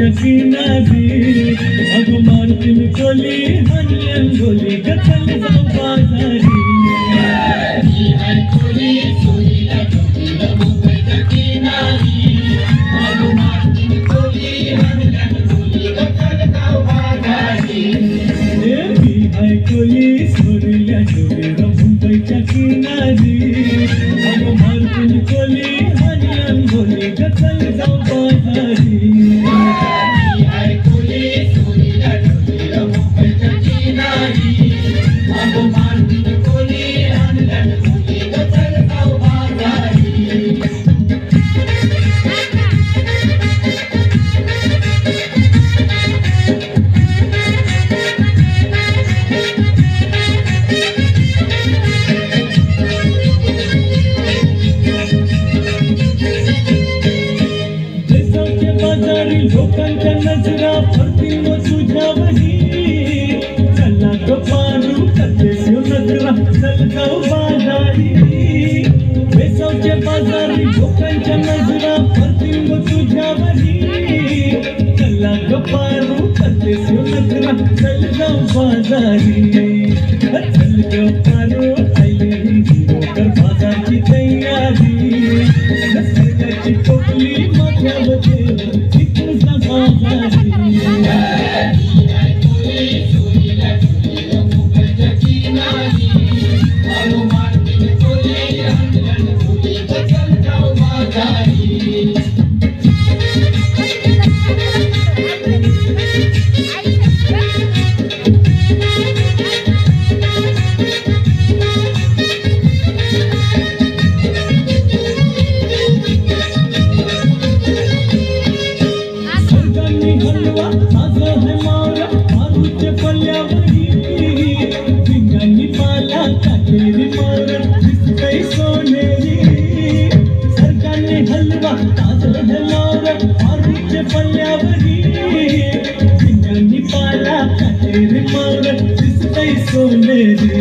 मुंबईच्या किनारी अगो मारतीन कोली हल्ल्यान गोली गचल जाऊ बाजारी कोली सोडल्या डोलीला मुंबईच्या किनारी अगो मारतीन कोली हल्ल्यान गोली गचल जाऊ बाजारी लोकांच्या नजरा फरतील तुझ्यावरी चला ग पारू कसे नजरा चल जाऊ बाजारी बेसावच्या बाजारी लोकांच्या नजरा फरतील तुझ्यावरी चला ग पारू कसे नजरा चल जाऊ बाजारी चल ग पारू कर बाजारची तयारी निसर्गाची टोपली माझ्यामध्ये सोनेरी